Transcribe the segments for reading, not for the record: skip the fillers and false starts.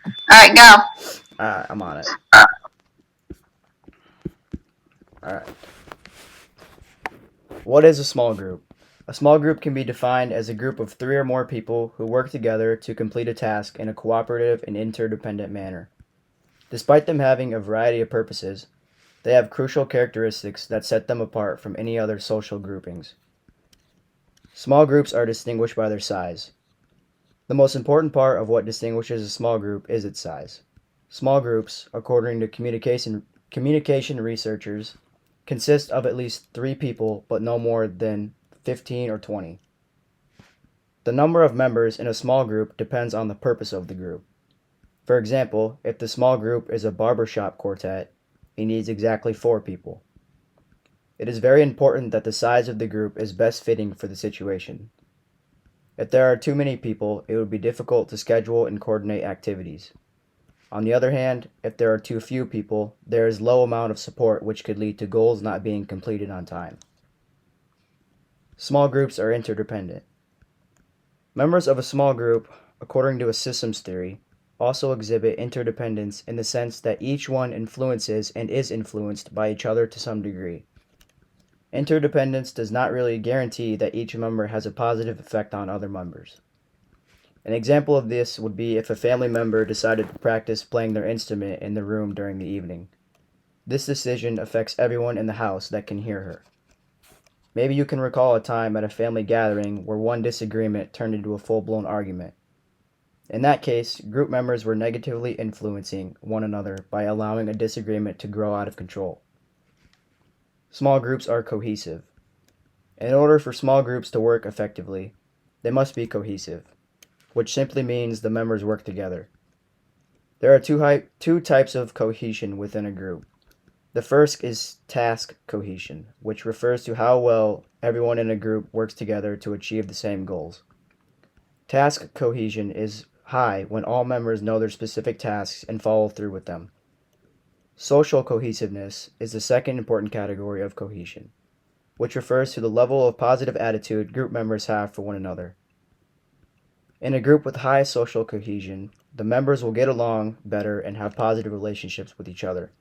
All right, go. Alright, I'm on it. Alright. What is a small group? A small group can be defined as a group of three or more people who work together to complete a task in a cooperative and interdependent manner. Despite them having a variety of purposes, they have crucial characteristics that set them apart from any other social groupings. Small groups are distinguished by their size. The most important part of what distinguishes a small group is its size. Small groups, according to communication researchers, consist of at least three people but no more than 15 or 20. The number of members in a small group depends on the purpose of the group. For example, if the small group is a barbershop quartet, it needs exactly 4 people. It is very important that the size of the group is best fitting for the situation. If there are too many people, it would be difficult to schedule and coordinate activities. On the other hand, if there are too few people, there is low amount of support which could lead to goals not being completed on time. Small groups are interdependent. Members of a small group, according to a systems theory, also exhibit interdependence in the sense that each one influences and is influenced by each other to some degree. Interdependence does not really guarantee that each member has a positive effect on other members. An example of this would be if a family member decided to practice playing their instrument in the room during the evening. This decision affects everyone in the house that can hear her. Maybe you can recall a time at a family gathering where one disagreement turned into a full-blown argument. In that case, group members were negatively influencing one another by allowing a disagreement to grow out of control. Small groups are cohesive. In order for small groups to work effectively, they must be cohesive, which simply means the members work together. There are two types of cohesion within a group. The first is task cohesion, which refers to how well everyone in a group works together to achieve the same goals. Task cohesion is high when all members know their specific tasks and follow through with them. Social cohesiveness is the second important category of cohesion, which refers to the level of positive attitude group members have for one another. In a group with high social cohesion, the members will get along better and have positive relationships with each other.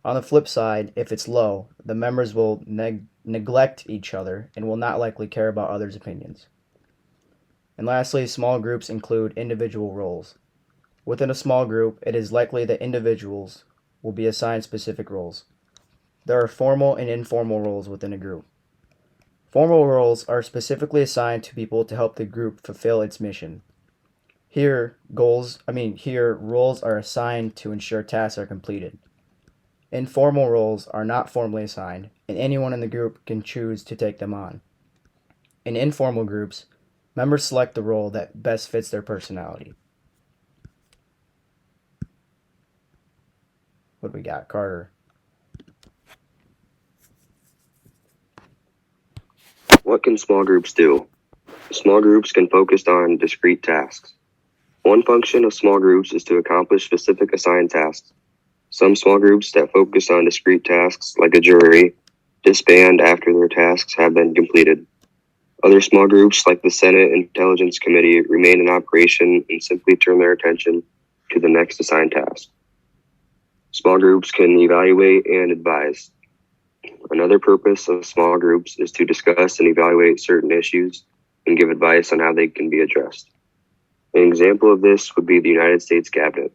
On the flip side, if it's low, the members will neglect each other and will not likely care about others' opinions. And lastly, small groups include individual roles. Within a small group, it is likely that individuals will be assigned specific roles. There are formal and informal roles within a group. Formal roles are specifically assigned to people to help the group fulfill its mission. Here roles are assigned to ensure tasks are completed. Informal roles are not formally assigned, and anyone in the group can choose to take them on. In informal groups, members select the role that best fits their personality. What do we got, Carter? What can small groups do? Small groups can focus on discrete tasks. One function of small groups is to accomplish specific assigned tasks. Some small groups that focus on discrete tasks, like a jury, disband after their tasks have been completed. Other small groups, like the Senate Intelligence Committee, remain in operation and simply turn their attention to the next assigned task. Small groups can evaluate and advise. Another purpose of small groups is to discuss and evaluate certain issues and give advice on how they can be addressed. An example of this would be the United States Cabinet.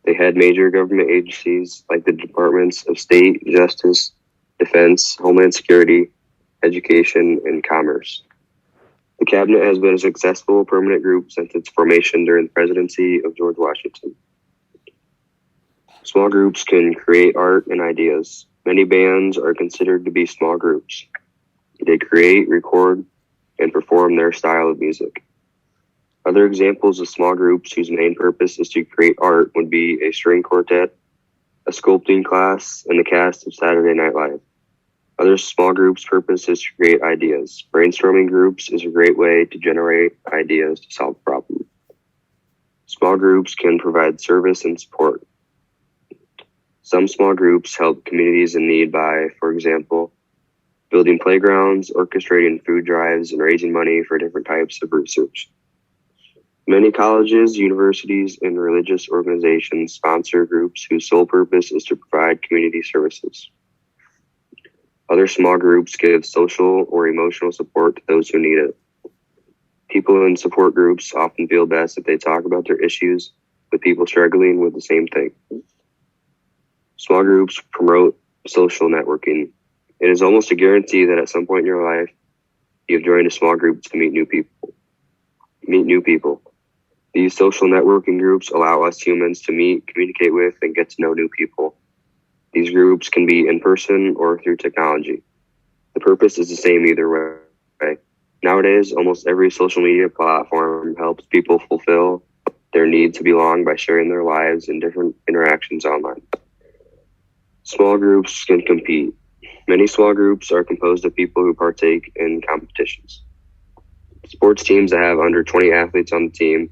They had major government agencies like the Departments of State, Justice, Defense, Homeland Security, Education, and Commerce. The Cabinet has been a successful permanent group since its formation during the presidency of George Washington. Small groups can create art and ideas. Many bands are considered to be small groups. They create, record, and perform their style of music. Other examples of small groups whose main purpose is to create art would be a string quartet, a sculpting class, and the cast of Saturday Night Live. Other small groups' purpose is to create ideas. Brainstorming groups is a great way to generate ideas to solve a problem. Small groups can provide service and support. Some small groups help communities in need by, for example, building playgrounds, orchestrating food drives, and raising money for different types of research. Many colleges, universities, and religious organizations sponsor groups whose sole purpose is to provide community services. Other small groups give social or emotional support to those who need it. People in support groups often feel best if they talk about their issues with people struggling with the same thing. Small groups promote social networking. It is almost a guarantee that at some point in your life, you have joined a small group to meet new people. These social networking groups allow us humans to meet, communicate with, and get to know new people. These groups can be in person or through technology. The purpose is the same either way. Nowadays, almost every social media platform helps people fulfill their need to belong by sharing their lives and different interactions online. Small groups can compete. Many small groups are composed of people who partake in competitions. Sports teams that have under 20 athletes on the team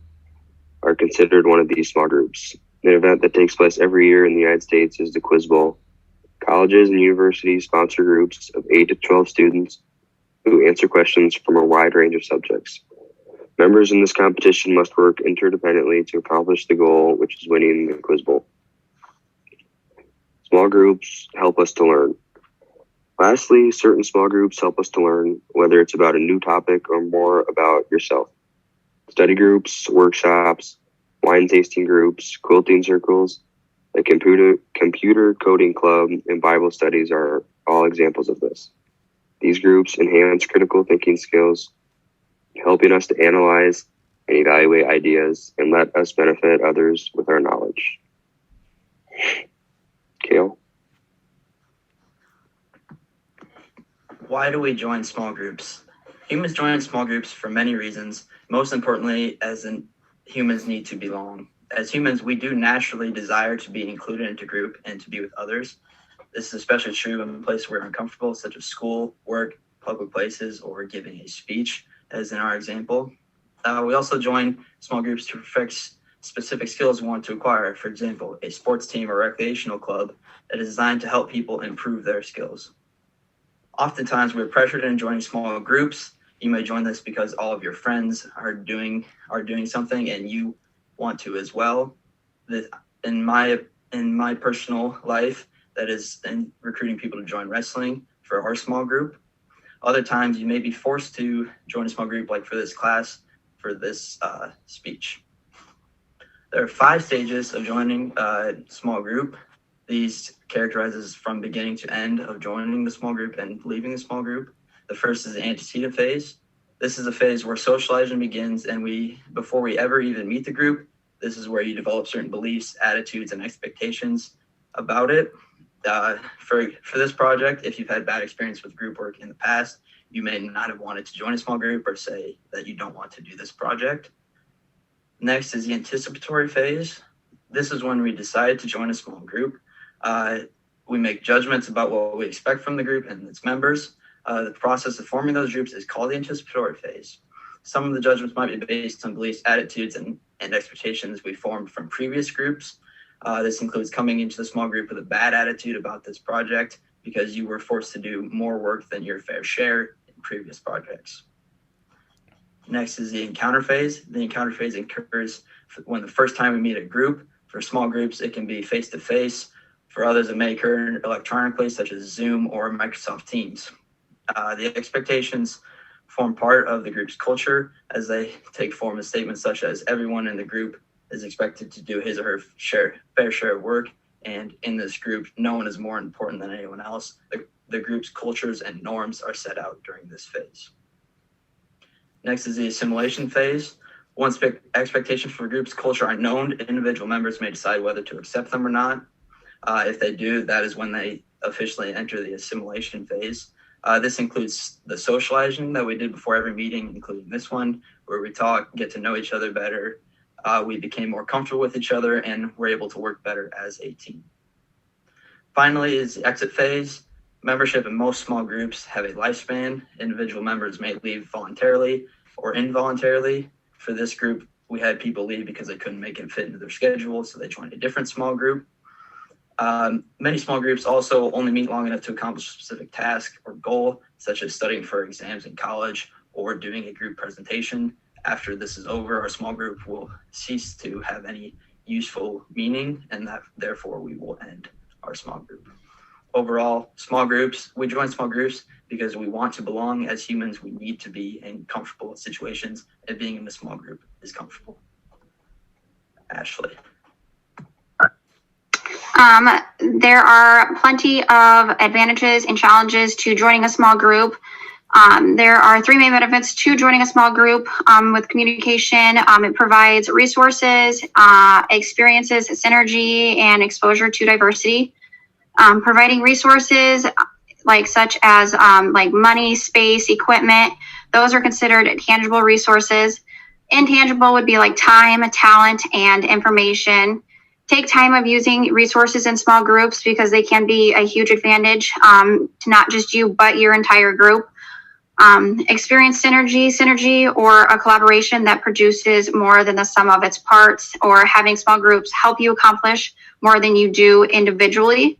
are considered one of these small groups. An event that takes place every year in the United States is the Quiz Bowl. Colleges and universities sponsor groups of 8 to 12 students who answer questions from a wide range of subjects. Members in this competition must work interdependently to accomplish the goal, which is winning the Quiz Bowl. Small groups help us to learn. Lastly, certain small groups help us to learn, whether it's about a new topic or more about yourself. Study groups, workshops, wine tasting groups, quilting circles, a computer coding club, and Bible studies are all examples of this. These groups enhance critical thinking skills, helping us to analyze and evaluate ideas and let us benefit others with our knowledge. Cael? Why do we join small groups? Humans join small groups for many reasons. Most importantly, humans need to belong. As humans, we do naturally desire to be included into a group and to be with others. This is especially true in places where we're uncomfortable, such as school, work, public places, or giving a speech, as in our example. We also join small groups to perfect specific skills we want to acquire. For example, a sports team or recreational club that is designed to help people improve their skills. Oftentimes, we're pressured into joining small groups. You may join this because all of your friends are doing something and you want to as well. In my personal life, that is in recruiting people to join wrestling for our small group. Other times, you may be forced to join a small group, like for this class, for this speech. There are 5 stages of joining a small group. These characterizes from beginning to end of joining the small group and leaving the small group. The first is the antecedent phase. This is a phase where socializing begins, and before we ever even meet the group, this is where you develop certain beliefs, attitudes, and expectations about it. For this project, if you've had bad experience with group work in the past, you may not have wanted to join a small group or say that you don't want to do this project. Next is the anticipatory phase. This is when we decide to join a small group. We make judgments about what we expect from the group and its members. The process of forming those groups is called the anticipatory phase. Some of the judgments might be based on beliefs, attitudes, and expectations we formed from previous groups. This includes coming into the small group with a bad attitude about this project because you were forced to do more work than your fair share in previous projects. Next is the encounter phase. The encounter phase occurs when the first time we meet a group. For small groups, it can be face-to-face. For others, it may occur electronically, such as Zoom or Microsoft Teams. The expectations form part of the group's culture as they take form of statements such as everyone in the group is expected to do his or her fair share of work, and in this group, no one is more important than anyone else. The group's cultures and norms are set out during this phase. Next is the assimilation phase. Once expectations for the group's culture are known, individual members may decide whether to accept them or not. If they do, that is when they officially enter the assimilation phase. This includes the socializing that we did before every meeting, including this one, where we talk, get to know each other better. We became more comfortable with each other and were able to work better as a team. Finally is the exit phase. Membership in most small groups have a lifespan. Individual members may leave voluntarily or involuntarily. For this group, we had people leave because they couldn't make it fit into their schedule, so they joined a different small group. Many small groups also only meet long enough to accomplish a specific task or goal, such as studying for exams in college or doing a group presentation. after this is over, our small group will cease to have any useful meaning, and that therefore we will end our small group. Overall, we join small groups because we want to belong. As humans, we need to be in comfortable situations, and being in a small group is comfortable. Ashlee. There are plenty of advantages and challenges to joining a small group. There are three main benefits to joining a small group with communication. It provides resources, experiences, synergy, and exposure to diversity. Providing resources such as like money, space, equipment, those are considered tangible resources. Intangible would be like time, talent, and information. Take time of using resources in small groups because they can be a huge advantage to not just you, but your entire group. Experience synergy or a collaboration that produces more than the sum of its parts, or having small groups help you accomplish more than you do individually.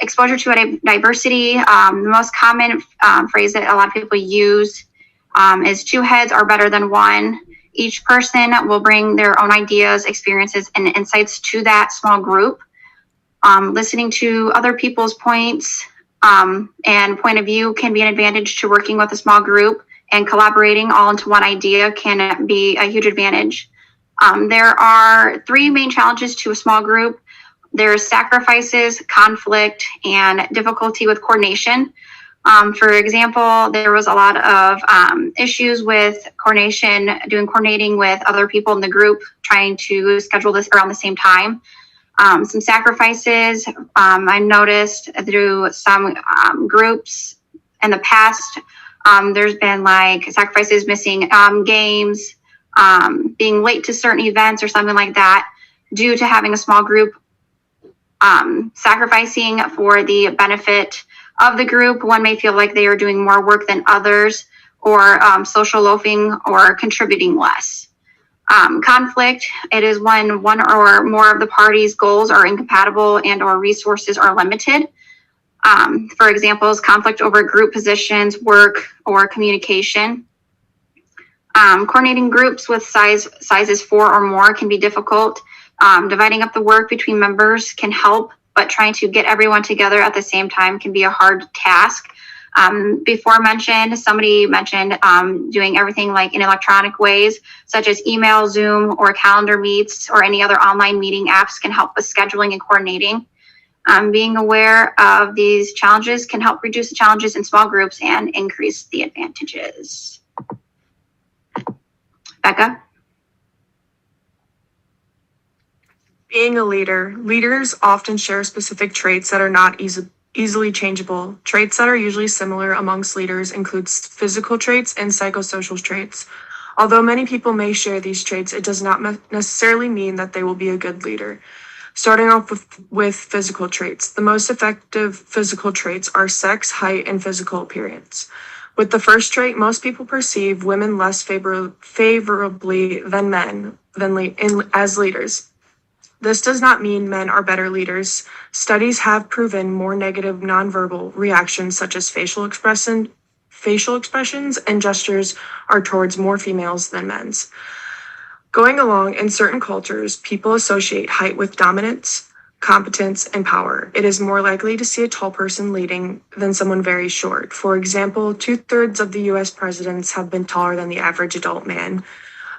Exposure to diversity. The most common phrase that a lot of people use is 2 heads are better than 1. Each person will bring their own ideas, experiences, and insights to that small group. Listening to other people's points and point of view can be an advantage to working with a small group, and collaborating all into one idea can be a huge advantage. There are 3 main challenges to a small group. There's sacrifices, conflict, and difficulty with coordination. For example, there was a lot of issues with coordinating with other people in the group, trying to schedule this around the same time. Some sacrifices I noticed through some groups in the past. There's been like sacrifices missing games, being late to certain events or something like that due to having a small group. Sacrificing for the benefit of the group. One may feel like they are doing more work than others, or social loafing or contributing less. Conflict, it is when one or more of the parties' goals are incompatible and or resources are limited. For examples, conflict over group positions, work, or communication. Coordinating groups with sizes 4 or more can be difficult. Dividing up the work between members can help, but trying to get everyone together at the same time can be a hard task. Somebody mentioned doing everything like in electronic ways, such as email, Zoom, or calendar meets, or any other online meeting apps can help with scheduling and coordinating. Being aware of these challenges can help reduce the challenges in small groups and increase the advantages. Becca? Being a leader. Leaders often share specific traits that are not easily changeable. Traits that are usually similar amongst leaders includes physical traits and psychosocial traits. Although many people may share these traits, it does not necessarily mean that they will be a good leader. Starting off with physical traits. The most effective physical traits are sex, height, and physical appearance. With the first trait, most people perceive women less favorably than men as leaders. This does not mean men are better leaders. Studies have proven more negative nonverbal reactions such as facial expressions and gestures are towards more females than men's. Going along, in certain cultures, people associate height with dominance, competence, and power. It is more likely to see a tall person leading than someone very short. For example, 2/3 of the US presidents have been taller than the average adult man.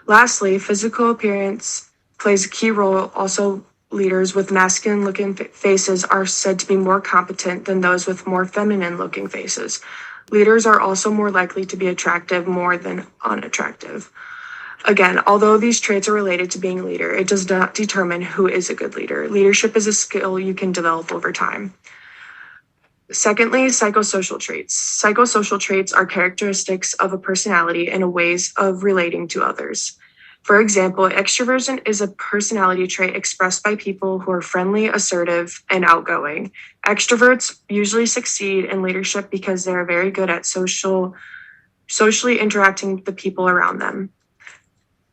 Lastly, physical appearance plays a key role. Also, leaders with masculine-looking faces are said to be more competent than those with more feminine-looking faces. Leaders are also more likely to be attractive more than unattractive. Again, although these traits are related to being a leader, it does not determine who is a good leader. Leadership is a skill you can develop over time. Secondly, psychosocial traits. Psychosocial traits are characteristics of a personality and ways of relating to others. For example, extroversion is a personality trait expressed by people who are friendly, assertive, and outgoing. Extroverts usually succeed in leadership because they are very good at socially interacting with the people around them.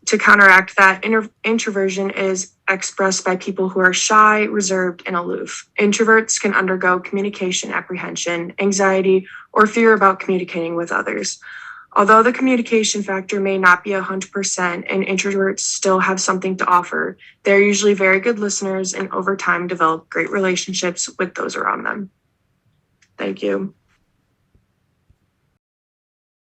To counteract that, introversion is expressed by people who are shy, reserved, and aloof. Introverts can undergo communication apprehension, anxiety, or fear about communicating with others. Although the communication factor may not be 100% and introverts still have something to offer, they're usually very good listeners and over time develop great relationships with those around them. Thank you.